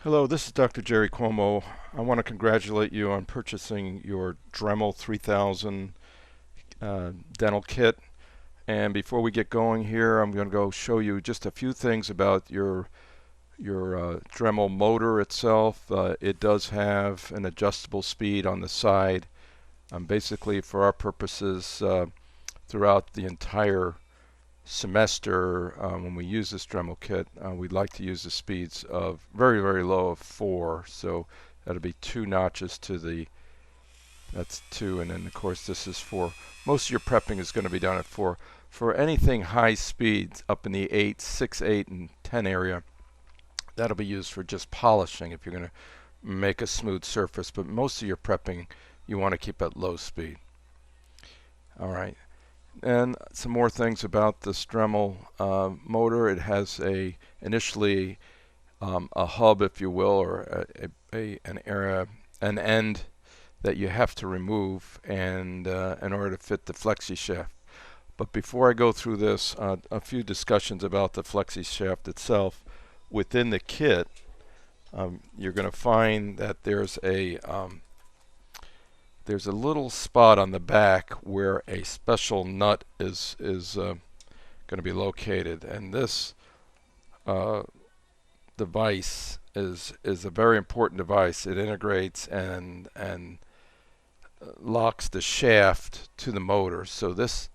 Hello, this is Dr. Jerry Cuomo. I want to congratulate you on purchasing your Dremel 3000 dental kit. And before we get going here, I'm going to go show you just a few things about your Dremel motor itself. It does have an adjustable speed on the side. Basically, for our purposes, throughout the entire semester, when we use this Dremel kit, we'd like to use the speeds of very, very low of 4. So that'll be 2 notches to the, that's 2, and then of course this is 4. Most of your prepping is going to be done at 4. For anything high speeds up in the 8, 6, 8, and 10 area, that'll be used for just polishing if you're going to make a smooth surface. But most of your prepping you want to keep at low speed. All right. And some more things about this Dremel motor. It has initially a hub, if you will, or an end that you have to remove and in order to fit the FlexShaft. But before I go through this, a few discussions about the FlexShaft itself. Within the kit, you're going to find that there's a little spot on the back where a special nut is going to be located, and this device is a very important device. It integrates and locks the shaft to the motor. So this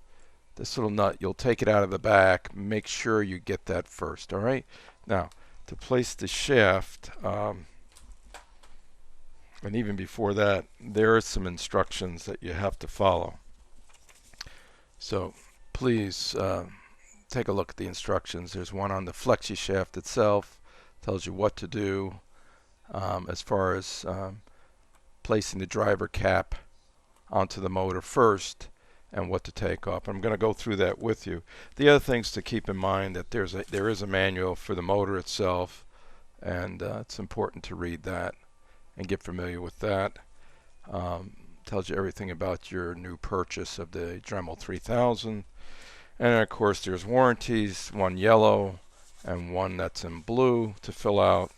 little nut, you'll take it out of the back. Make sure you get that first. All right. Now to place the shaft. And even before that, there are some instructions that you have to follow. So please take a look at the instructions. There's one on the FlexShaft itself, tells you what to do as far as placing the driver cap onto the motor first and what to take off. I'm going to go through that with you. The other things to keep in mind that there is a manual for the motor itself, and it's important to read that and get familiar with that. Tells you everything about your new purchase of the Dremel 3000. And of course there's warranties, one yellow and one that's in blue to fill out.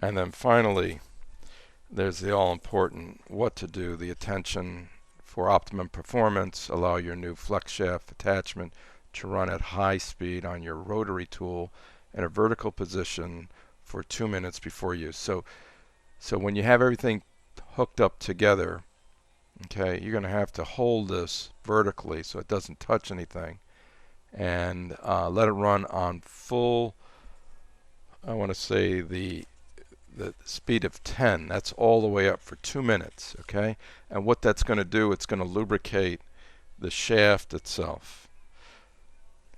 And then finally there's the all-important what to do, the attention for optimum performance. Allow your new FlexShaft attachment to run at high speed on your rotary tool in a vertical position for 2 minutes before use. So when you have everything hooked up together, okay, you're going to have to hold this vertically so it doesn't touch anything, and let it run on full, I want to say the speed of 10. That's all the way up for 2 minutes, okay? And what that's going to do, it's going to lubricate the shaft itself.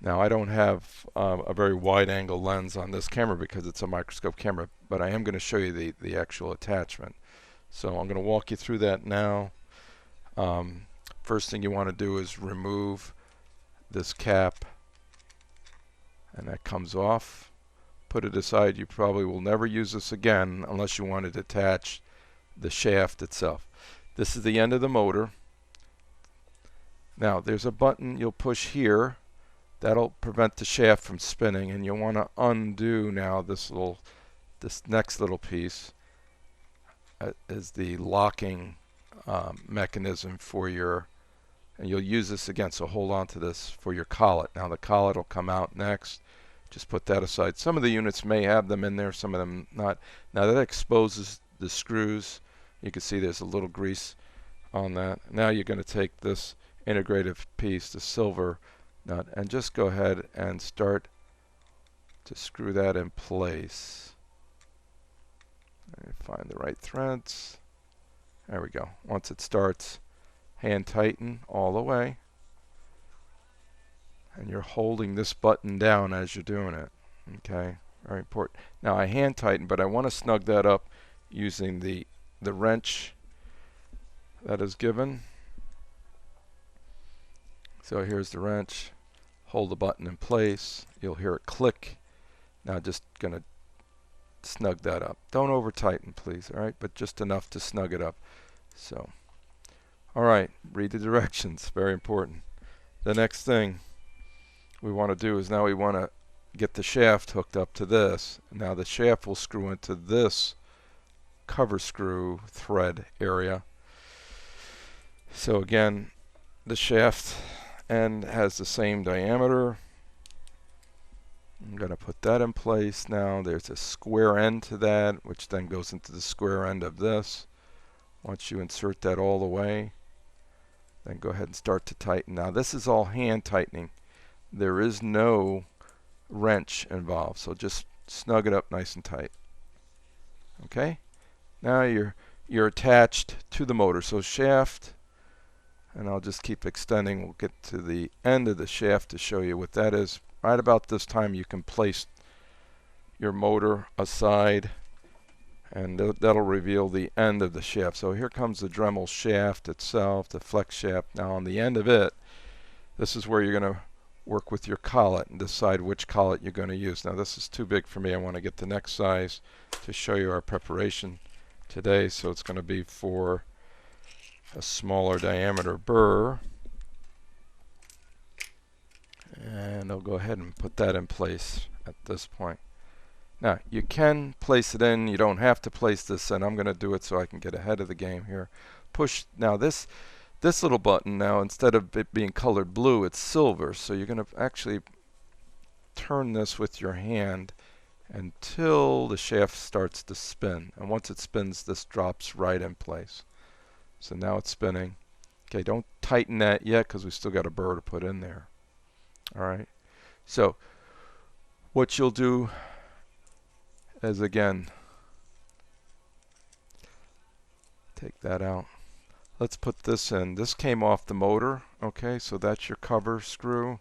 Now I don't have a very wide angle lens on this camera because it's a microscope camera, but I am going to show you the actual attachment. So I'm going to walk you through that now. First thing you want to do is remove this cap, and that comes off. Put it aside. You probably will never use this again unless you want to attach the shaft itself. This is the end of the motor. Now there's a button you'll push here. That'll prevent the shaft from spinning, and you'll want to undo now this next little piece is the locking mechanism for your, and you'll use this again, so hold on to this for your collet. Now the collet will come out next. Just put that aside. Some of the units may have them in there, some of them not. Now that exposes the screws. You can see there's a little grease on that. Now you're going to take this integrative piece, the silver nut, and just go ahead and start to screw that in place. Find the right threads. There we go. Once it starts, hand tighten all the way, and you're holding this button down as you're doing it. Okay, very important. Now I hand tighten, but I want to snug that up using the wrench that is given. So here's the wrench. Hold the button in place. You'll hear it click. Now just gonna snug that up. Don't over tighten, please. All right, but just enough to snug it up. So, all right, read the directions. Very important. The next thing we want to do is now we want to get the shaft hooked up to this. Now the shaft will screw into this cover screw thread area. So again, the shaft end has the same diameter. I'm going to put that in place. Now there's a square end to that, which then goes into the square end of this. Once you insert that all the way, then go ahead and start to tighten. Now this is all hand tightening. There is no wrench involved, so just snug it up nice and tight. Okay, now you're attached to the motor. So shaft, and I'll just keep extending. We'll get to the end of the shaft to show you what that is. Right about this time you can place your motor aside, and that'll reveal the end of the shaft. So here comes the Dremel shaft itself, the flex shaft. Now on the end of it, this is where you're going to work with your collet and decide which collet you're going to use. Now this is too big for me. I want to get the next size to show you our preparation today. So it's going to be for a smaller diameter burr. And I'll go ahead and put that in place at this point. Now you can place it in, you don't have to place this in. I'm going to do it so I can get ahead of the game here. Push. Now this little button, now instead of it being colored blue, it's silver. So you're going to actually turn this with your hand until the shaft starts to spin. And once it spins, this drops right in place. So now it's spinning. Okay, don't tighten that yet because we still got a burr to put in there. Alright, so what you'll do is, again, take that out. Let's put this in. This came off the motor. Okay, so that's your cover screw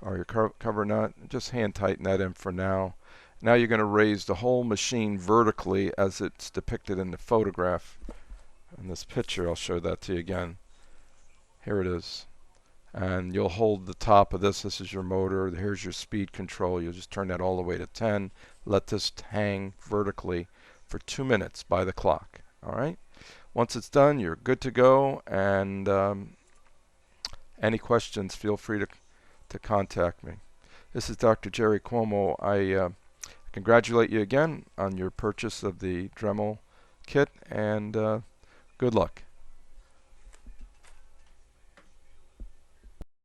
or your cover nut. Just hand tighten that in for now. Now you're going to raise the whole machine vertically as it's depicted in the photograph. In this picture, I'll show that to you again. Here it is. And you'll hold the top of this. This is your motor. Here's your speed control. You'll just turn that all the way to 10. Let this hang vertically for 2 minutes by the clock. All right. Once it's done, you're good to go. And any questions, feel free to contact me. This is Dr. Jerry Cuomo. I congratulate you again on your purchase of the Dremel kit, and good luck.